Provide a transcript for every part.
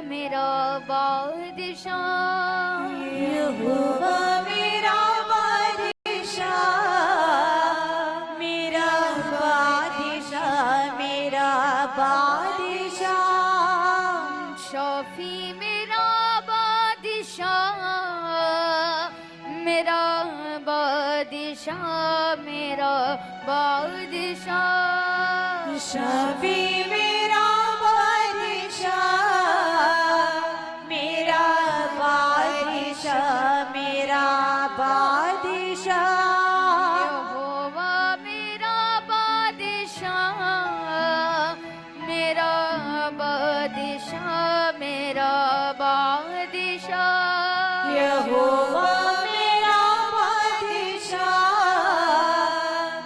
मेरा बादशाह, यहोवा मेरा बादशाह, मेरा बादशाह, मेरा बादशाह। शफी मेरा बादशाह, मेरा बादशाह, मेरा बादशाह। शफी मेरा बादशाह, मेरा बादशाह, मेरा बादशाह। यहोवा मेरा बादशाह, मेरा बादशाह, मेरा बादशाह। यहोवा मेरा बादशाह,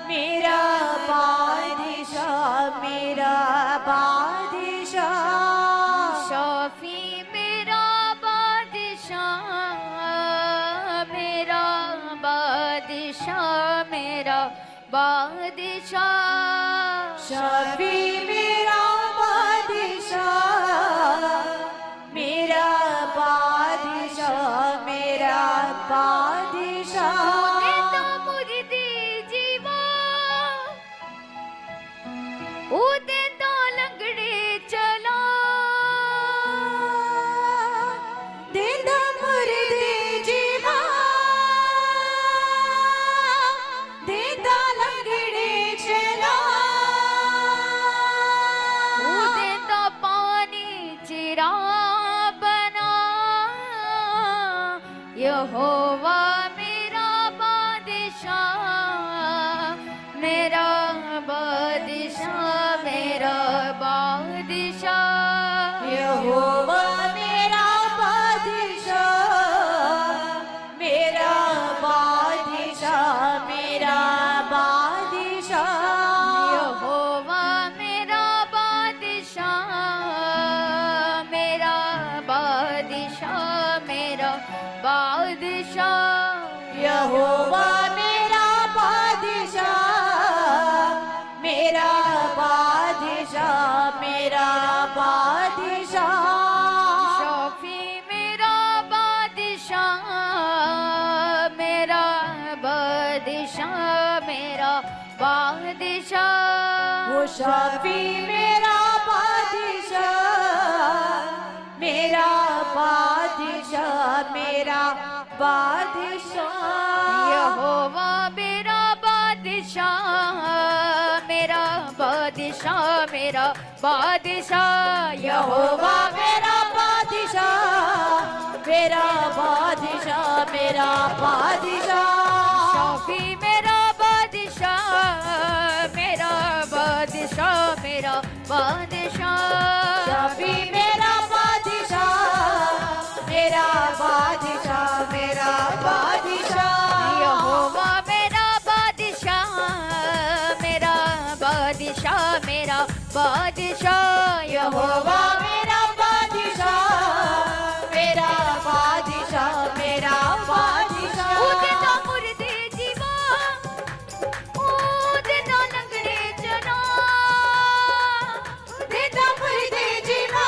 मेरा बादशाह, मेरा बादशाह। शफी मेरा बादशाह, मेरा बादशाह, मेरा बादशाह। शफी मेरा बादशाह, मेरा बादशाह, मेरा बादशाह। देता मुर्दे जीवा, ओ देता लंगड़े चला, देता मुर्दे जीवा, देता लंगड़े चला। ओ देता पानी चिरा बना। यहोवा मेरा बादशाह, मेरा बादशाह, मेरा बादशाह। यहोवा मेरा बादशाह, मेरा बादशाह, मेरा बादशाह। यहोवा मेरा बादशाह, मेरा बादशाह, मेरा बादशाह। यहोवा मेरा बादशाह, मेरा बादशाह, मेरा बादशाह। शफी मेरा बादशाह, मेरा बादशाह, मेरा बादशाह। वो शफी मेरा बादशाह, मेरा बादशाह, मेरा बादशाह। यहोवा मेरा बादशाह, मेरा बादशाह, मेरा बादशाह। यहोवा मेरा बादशाह, मेरा बादशाह, मेरा बादशाह। शफी मेरा बादशाह, मेरा बादशाह, मेरा बादशाह। शफी मेरा बादशाह, मेरा बादशाह, मेरा बादशाह। यहोवा मेरा बादशाह, मेरा बादशाह, मेरा बादशाह। यहोवा मेरा बादशाह, मेरा बादशाह, मेरा बादशाह। ओ देता मुर्दे जीवा, ओ देता लंगड़े चला, देता मुर्दे जीवा,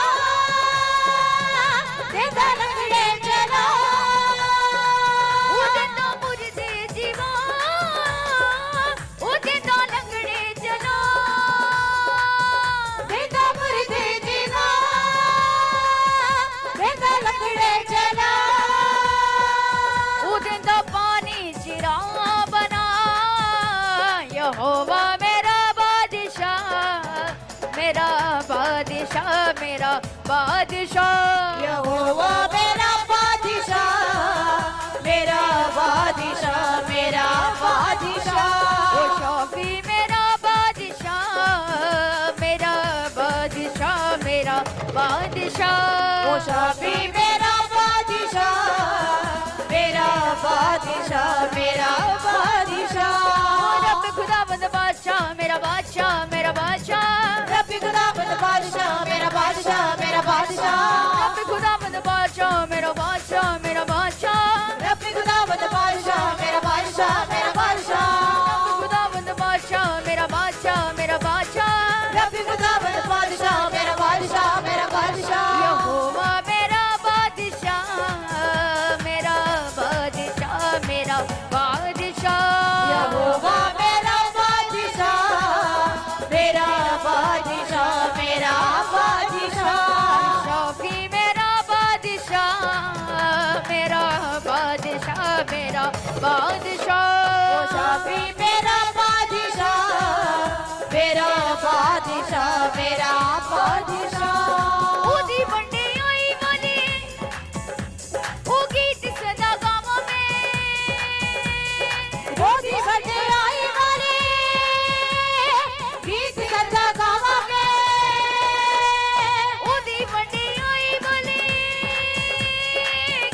देता लंगड़े चला। ओ देता मुर्दे जीवा, ओ देता लंगड़े चला। देता मुर्दे जीवा, देता लंगड़े चला। ओ देता पानी चिरा बना। यहोवा मेरा बादशाह, मेरा बादशाह, मेरा बादशाह। यहोवा मेरा बादशाह, मेरा बादशाह, मेरा बादशाह। ओ शफी मेरा बादशाह, मेरा बादशाह, मेरा बादशाह। ओ शफी मेरा बादशाह, मेरा बादशाह, मेरा बादशाह। रब खुदावंद बादशाह, मेरा बादशाह, मेरा बादशाह। रब्बी खुदावंद बादशाह, मेरा बादशाह, मेरा बादशाह। रब खुदावंद बादशाह, मेरा बादशाह, मेरा बादशाह। रब्बी खुदावंद बादशाह, मेरा बादशाह, मेरा बादशाह। रब खुदावंद बादशाह, मेरा बादशाह, मेरा बादशाह। रब्बी खुदावंद बादशाह, मेरा बादशाह, मेरा बादशाह। यहोवा बादशाह ओ शाफी मेरा बादशाह, मेरा बादशाह, मेरा बादशाह। ओदी बंडे आई वाली ओ गीत सदा गावा में, ओदी बंडे आई वाली गीत सदा गावा में, ओदी बंडे आई वाली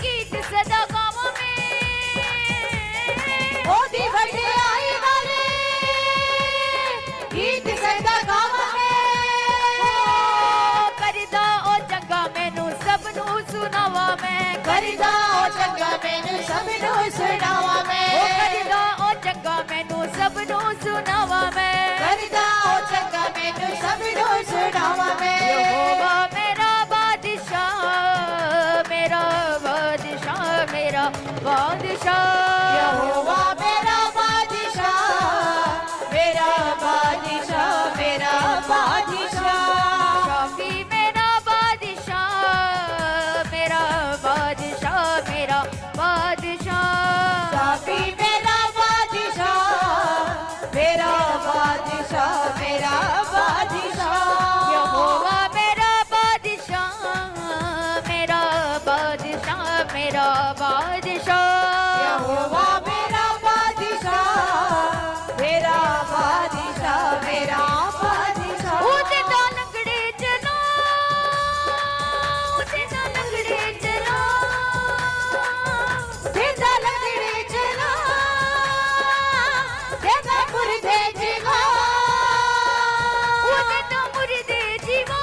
गीत सदा गावा में, ओदी बंडे आई वाली गीत सदा गावा में। करदा ओ चंगा मैनू सब नू सुनावा मैं, करदा ओ चंगा मैनू सब नू सुनावा मैं, ओ करदा ओ चंगा मैनू सब नू सुनावा मैं, करदा ओ चंगा मैनू सब नू सुनावा मैं। यहोवा मेरा बादशाह, मेरा बादशाह, मेरा बादशाह, यहोवा मेरा बादशाह, मेरा बादशाह, मेरा बादशाह। शाफी मेरा बादशाह, मेरा बादशाह, मेरा बादशाह, शाफी मेरा बादशाह, मेरा बादशाह, मेरा बादशाह। यहोवा मेरा बादशाह, मेरा बादशाह, मेरा बादशाह, यहोवा मेरा बादशाह, मेरा बादशाह, मेरा बादशाह। ਉਹਦੇ ਦਾ ਲੰਗੜੇ ਚਲਾ, ਉਹਦੇ ਦਾ ਲੰਗੜੇ ਚਲਾ, तेरा लंगड़े चला, तेरा मुर्दे जीवा, ਉਹਦੇ ਦਾ ਮੁਰਦੇ ਜੀਵਾ,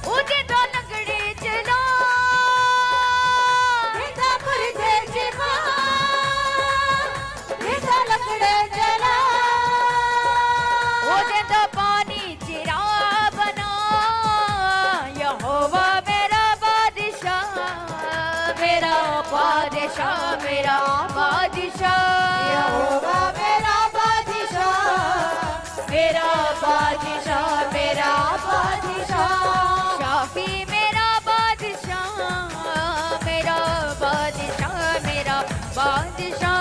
ਉਹਦੇ ਦਾ ਲੰਗੜੇ ਚਲਾ, तेरा मुर्दे जीवा, तेरा लंगड़े चला, ਉਹਦੇ ਦਾ ਪਾਣੀ ਚਿਰਾ ਬਣਾ, ਯਹੋਵਾ ਮੇਰਾ ਬਾਦਸ਼ਾਹ, ਮੇਰਾ ਬਾਦਸ਼ਾਹ, ਮੇਰਾ ਬਾਦਸ਼ਾਹ, यहोवा मेरा बादशाह, मेरा बादशाह, मेरा बादशाह। शाफी मेरा बादशाह, मेरा बादशाह, मेरा बादशाह,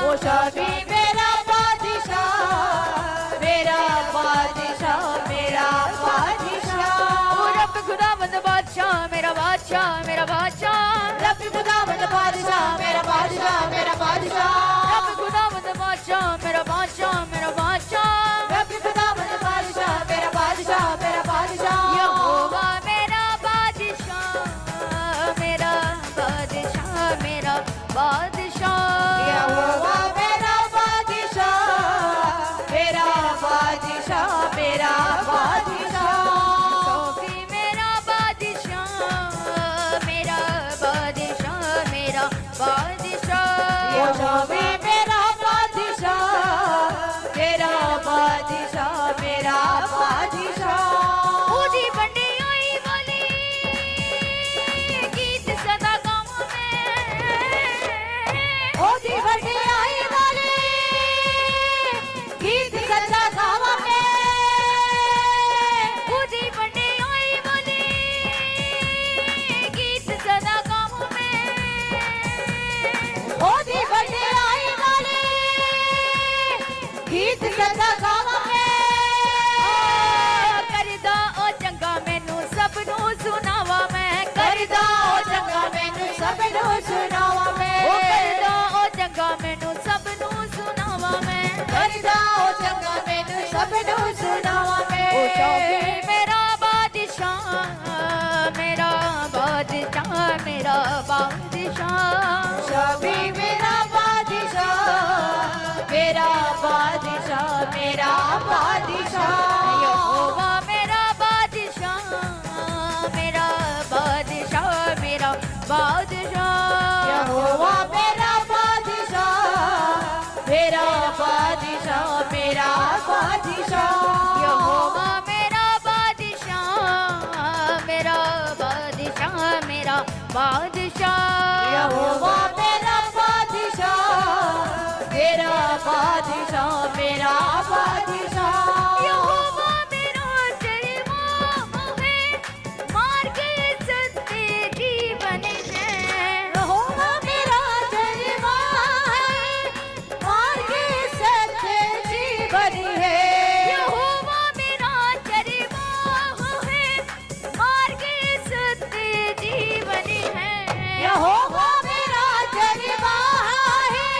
ओ शाफी मेरा बादशाह, मेरा बादशाह, मेरा बादशाह। ओ रब खुदावंद बादशाह, मेरा बादशाह, मेरा बादशाह, रब खुदावंद बादशाह, मेरा बादशाह, मेरा बादशाह। रब खुदावंद बादशाह, मेरा बादशाह, मेरा बादशाह, रब खुदावंद बादशाह, मेरा बादशाह, मेरा बादशाह। यहोवा मेरा बादशाह, मेरा बादशाह, मेरा बादशाह, यहोवा मेरा बादशाह, मेरा बादशाह, मेरा बादशाह। शाफी मेरा बादशाह, मेरा बादशाह, मेरा बादशाह, ओ शाफी मेरा बादशाह, मेरा बादशाह, मेरा बादशाह। ओदी बंडे आई वाली गीत सदा गावां मैं, ओदी बंडे आई वाली गीत सदा गावा में, ओदी बंडे आई वाली गीत सदा गावां मैं, ओदी बंडे आई वाली गीत सदा गावा में। करदा ओ चंगा मैनू सब नू सुनावा मैं, करदा ओ चंगा मैनू सब नू सुनावा मैं, ओ करदा ओ चंगा मैनू सब नू सुनावा मैं, करदा ओ चंगा मैनू सब नू सुनावा मैं। ओ शाफी मेरा बादशाह, मेरा बादशाह, मेरा बादशाह, शाफी मेरा बादशाह, मेरा बादशाह, मेरा बादशाह। यहोवा मेरा बादशाह, मेरा बादशाह, मेरा बादशाह, यहोवा मेरा बादशाह, मेरा बादशाह, मेरा बादशाह। यहोवा मेरा बादशाह, मेरा बादशाह, मेरा बादशाह, यहोवा मेरा बादशाह, मेरा बादशाह, मेरा बादशाह। यहोवा मेरा चरवा है, मार के सत्य जीवन है, यहोवा मेरा चरवा बनी है। यहोवा मेरा चरवाह है, मार्ग सत्य जीवन है। यहोवा मेरा चरवाहा है,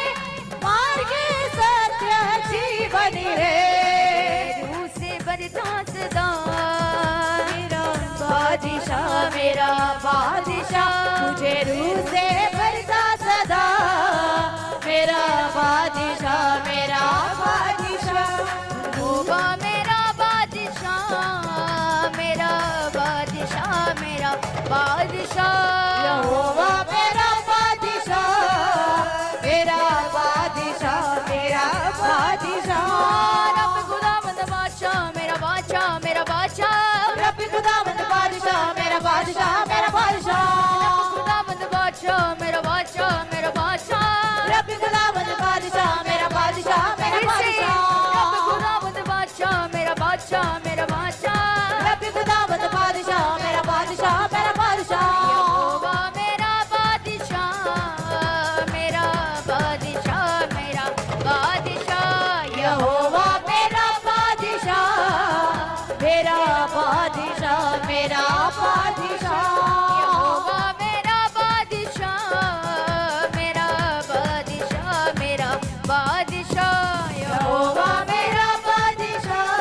मार्ग सत्य जीवन है। रूह से बरता सदा मेरा बादशाह, मेरा बादशाह, मुझे रूह से भरता सदा। मेरा बादशाह, मेरा बादशाह, यहोवा मेरा बादशाह, मेरा बादशाह, मेरा बादशाह। यहोवा मेरा बादशाह, मेरा बादशाह, मेरा बादशाह। रब खुदावंद बादशाह, मेरा बादशाह, मेरा बादशाह। रब खुदावंद बादशाह, मेरा बादशाह, मेरा बादशाह। खुदावंद बादशाह, मेरा बादशाह, मेरा बादशाह। रब खुदावंद बादशाह, मेरा बादशाह, मेरा बादशाह। रब खुदावंद बादशाह, मेरा बादशाह, मेरा बादशाह। रब खुदावंद बादशाह, मेरा बादशाह, मेरा बादशाह। यहोवा मेरा बादशाह, मेरा बादशाह, मेरा बादशाह। यहोवा मेरा बादशाह, मेरा बादशाह, मेरा बादशाह। यहोवा मेरा बादशाह, मेरा बादशाह, मेरा बादशाह। यहोवा मेरा बादशाह,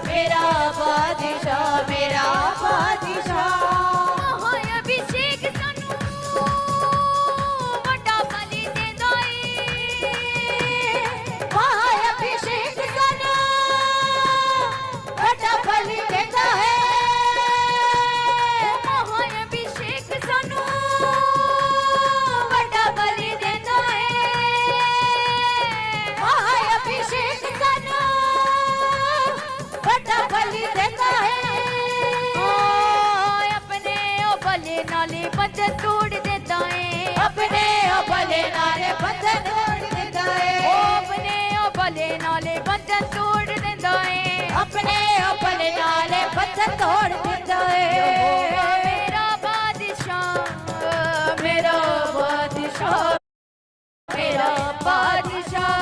मेरा बादशाह, मेरा बादशाह। महाअभिषेक सानू वड्डा बलि देंदा ਏ। महाअभिषेक सानू वड्डा बलि देंदा है। महाअभिषेक सानू वड्डा बलि देंदा ਏ। महाअभिषेक सानू वड्डा बलि देंदा है। अपने ओ भले नाले बंधन तोड़ देंदा ਏ। अपने भले नाले बंधन तोड़ देता है। अपने ओ भले नाले बंधन तोड़ देंदा ਏ। अपने भले नाले बंधन तोड़ देता यहोवा है। मेरा बादशाह, मेरा बादशाह, मेरा बादशाह।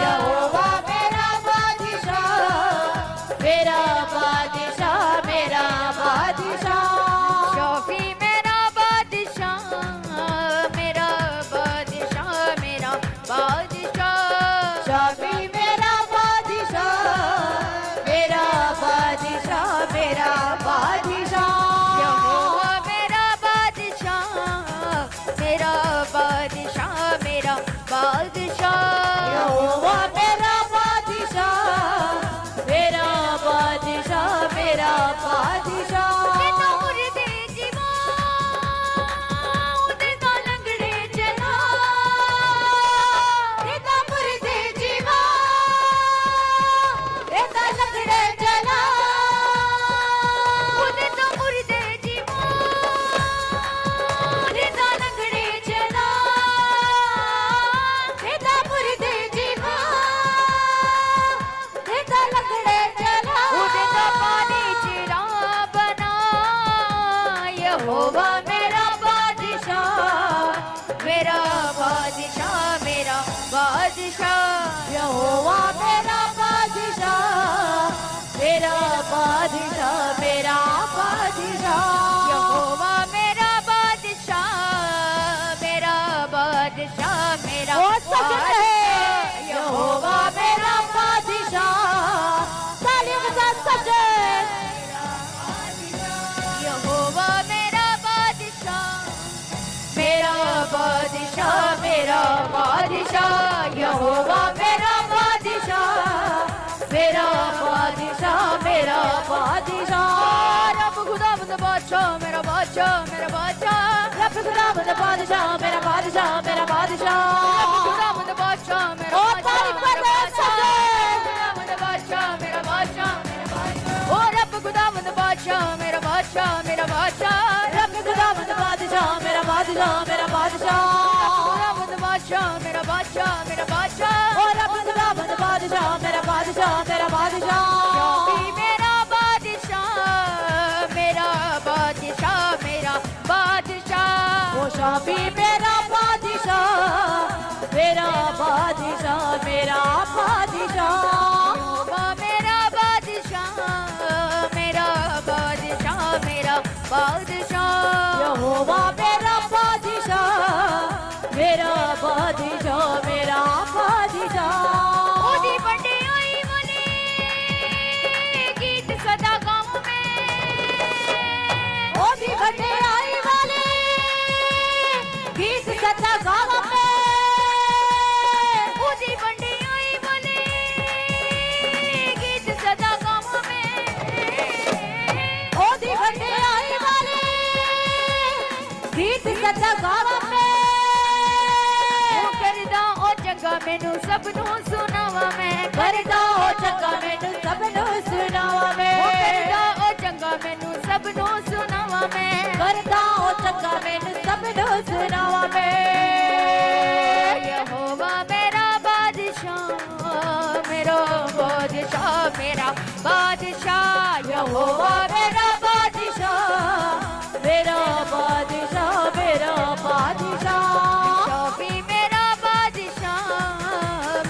यहोवा मेरा बादशाह, मेरा बादशाह, मेरा बादशाह। शाफी मेरा बादशाह, मेरा बादशाह, मेरा बादशाह। शाफी मेरा बादशाह, मेरा बादशाह, मेरा बादशाह। यहोवा मेरा बादशाह, मेरा बादशाह, मेरा बादशाह। यहोवा मेरा बादशाह, मेरा बादशाह, मेरा बादशाह। नूर दे जीवा उदे दा लंगड़े चला। रेता पुर दे जीवा, रेता लंगड़े चला। उदे दा मुर्दे जीवा रेता लंगड़े चला। रेता पुर दे जीवा, रेता लंगड़े चला। उदे दा पानी चिरा बना। यहोवा मेरा बादशाह, मेरा बादशाह, मेरा बादशाह। यहोवा मेरा बादशाह, मेरा बादशाह, मेरा बादशाह। यहोवा मेरा बादशाह, मेरा बादशाह, मेरा वो सच है। बादशाह। यहोवा मेरा बादशाह, तालीम का सच है। यहोवा मेरा बादशाह, मेरा बादशाह, मेरा बादशाह। यहोवा मेरा बादशाह, मेरा बादशाह, मेरा बादशाह। रब खुदावंद बादशाह, मेरा बादशाह, मेरा बादशाह। रब खुदावंद बादशाह, मेरा बादशाह, मेरा बादशाह। रब खुदावंद बादशाह, मेरा ओ बादशाह, तारीफ मेरा कर दे बादशाह। सजे। खुदावंद बादशाह, मेरा बादशाह, मेरा बादशाह। ओ रब खुदावंद बादशाह, मेरा बादशाह, मेरा बादशाह। रब खुदावंद बादशाह, मेरा बादशाह, मेरा बादशाह। खुदावंद बादशाह, मेरा बादशाह, मेरा बादशाह। ओ रब खुदावंद बादशाह, मेरा बादशाह, मेरा बादशाह। शाफी मेरा बादशाह, मेरा बादशाह, मेरा बादशाह। ओ शाफी मेरा बादशाह, मेरा बादशाह, मेरा बादशाह। सच्चा गावा मैं करदा ओ चंगा मैनू सबनू सुनावा मैं करदा ओ चंगा मैनू सबनू सुनावा मैं करदा ओ चंगा मैनू सबनू सुनावा मैं करदा ओ चंगा मैनू सबनू सुनावा मैं यहोवा मेरा बादशाह मेरा बादशाह मेरा बादशाह यहोवा मेरा बादशाह मेरा बादशाह मेरा बादशाह शफी मेरा बादशाह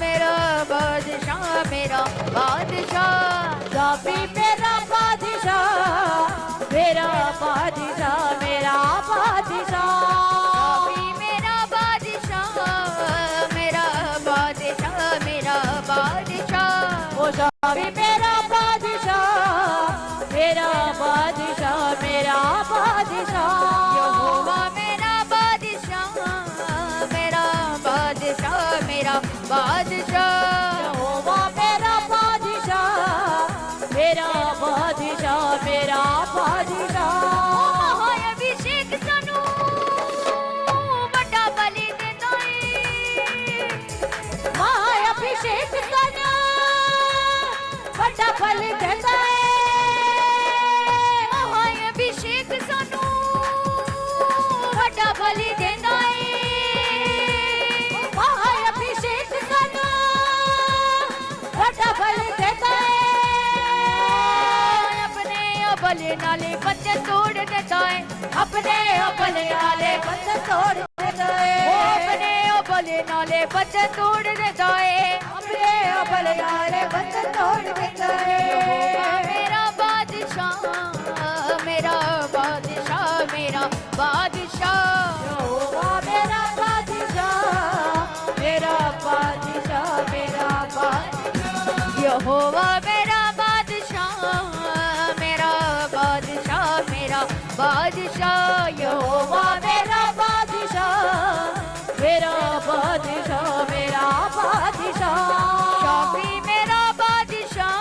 मेरा बादशाह मेरा बादशाह शफी मेरा बादशाह मेरा बादशाह मेरा बादशाह शफी मेरा बादशाह मेरा बादशाह मेरा बादशाह ओ शफी मेरा बादशाह मेरा बादशाह मेरा बादशाह यहोवा मेरा बादशाह मेरा बादशाह मेरा बादशाह यहोवा मेरा बादशाह मेरा बादशाह मेरा बादशाह महाअभिषेक सानू वड्डा बलि देंदा है महाअभिषेक सानू वड्डा बलि देंदा है महाअभिषेक सानू वड्डा बलि देंदा है महाअभिषेक सानू वड्डा बलि देंदा है अपने बलि नाले बच्चे तोड़ देता है अपने बलि नाले बंधन तोड़ देता है अपने बलि नाले बच्चे तोड़ देता है अपने बलि नाले बंधन तोड़ देता है मेरा बादशाह मेरा बादशाह मेरा बादशाह यहोवा मेरा बादशाह मेरा बादशाह मेरा बादशाह यहोवा मेरा बादशाह मेरा बादशाह मेरा बादशाह यहोवा मेरा बादशाह मेरा बादशाह मेरा बादशाह शफी मेरा बादशाह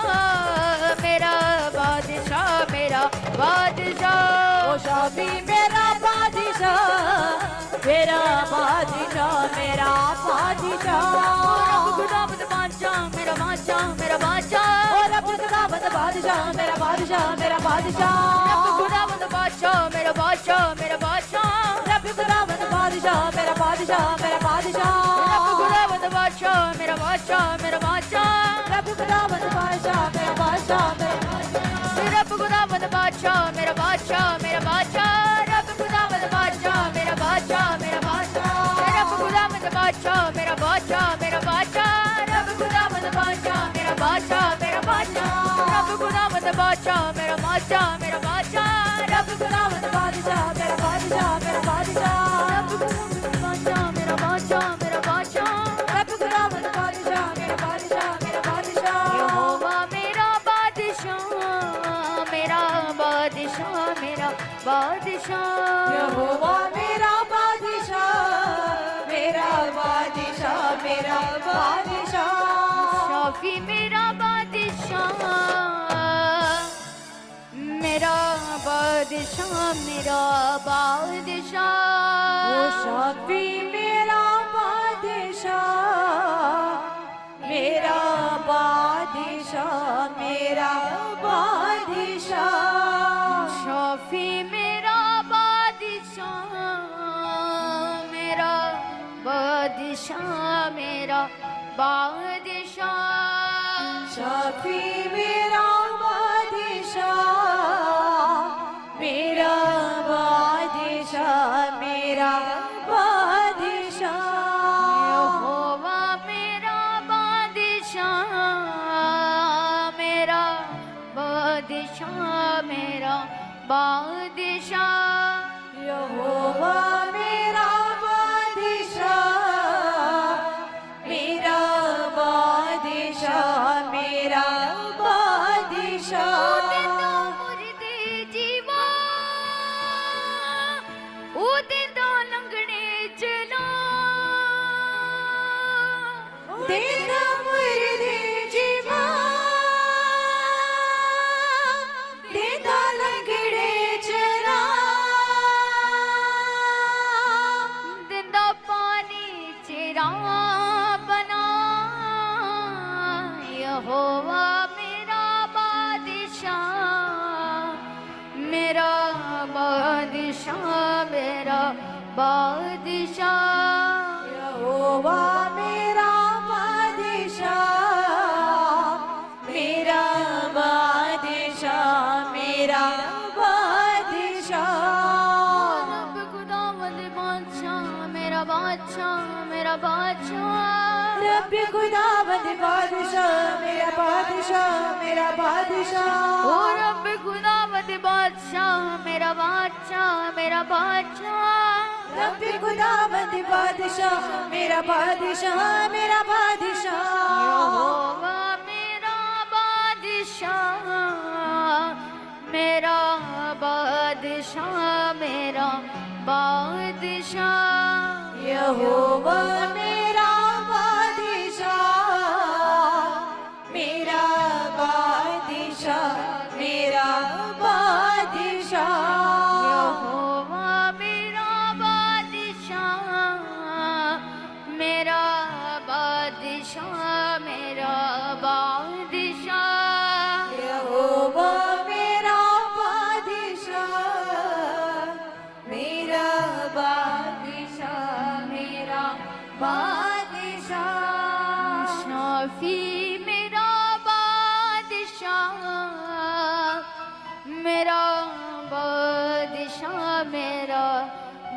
मेरा बादशाह मेरा बादशाह ओ शफी मेरा बादशाह मेरा बादशाह मेरा बादशाह रब खुदावंद बादशाह मेरा बादशाह मेरा बादशाह ओ रब खुदावंद बादशाह मेरा बादशाह मेरा रब बादशाह खुदावंद बादशाह मेरा बादशाह मेरा बादशाह रब खुदावंद बादशाह मेरा बादशाह मेरा बादशाह रब खुदावंद बादशाह मेरा बादशाह मेरा बादशाह रब खुदावंद बादशाह मेरा बादशाह मेरा रब खुदावंद बादशाह मेरा बादशाह मेरा बादशाह रब खुदावंद बादशाह मेरा बादशाह मेरा बादशाह रब खुदावंद बादशाह मेरा बादशाह मेरा बादशाह रब खुदावंद बादशाह मेरा बादशाह मेरा बादशाह रब खुदावंद बादशाह मेरा बादशाह मेरा बादशाह रब खुदावंद बादशाह मेरा बादशाह मेरा बादशाह रब खुदावंद बादशाह मेरा बादशाह मेरा बादशाह रब खुदावंद बादशाह मेरा बादशाह मेरा बादशाह यहोवा मेरा बादशाह मेरा बादशाह मेरा बादशाह यहोवा मेरा बादशाह मेरा बादशाह मेरा बादशाह शफी मेरा बादशाह मेरा बादशाह मेरा बादशाह ओ शफी मेरा बादशाह मेरा बादशाह मेरा बादशाह शफी मेरा बादशाह मेरा बादशाह मेरा बादशाह शफी मेरा बादशाह मेरा बादशाह मेरा बादशाह यहोवा मेरा बादशाह मेरा बादशाह मेरा बादशाह यहोवा मेरा बादशाह मेरा बादशाह मेरा बादशाह मुर्दे जीवा उदे तो लंगड़े चला देना मुर्दे जीवा देना लंगड़े चला यहोवा मेरा बादशाह, मेरा बादशाह, मेरा बादशाह। यहोवा मेरा बादशाह, मेरा बादशाह, मेरा बादशाह। रब खुदावंद बादशाह, मेरा बादशाह, मेरा बादशाह। रब खुदावंद बादशाह, मेरा बादशाह, मेरा बादशाह। ओ रब खुदावंद बादशाह, मेरा बादशाह, मेरा बादशाह। रब खुदावंद बादशाह, मेरा बादशाह, मेरा बादशाह। यहोवा मेरा बादशाह, मेरा बादशाह, मेरा बादशाह। यहोवा मेरा बादशाह, मेरा बादशाह, मेरा बादशाह। यहोवा मेरा बादशाह, मेरा बादशाह, मेरा बादशाह। यहोवा मेरा बादशाह, मेरा बादशाह, मेरा बादशाह। शाफी मेरा बादशाह, मेरा बादशाह, मेरा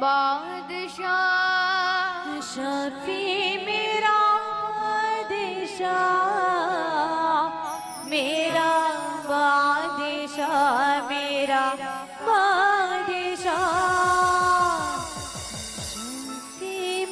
बादशाह। शफी मेरा बादशाह, मेरा बादशाह, मेरा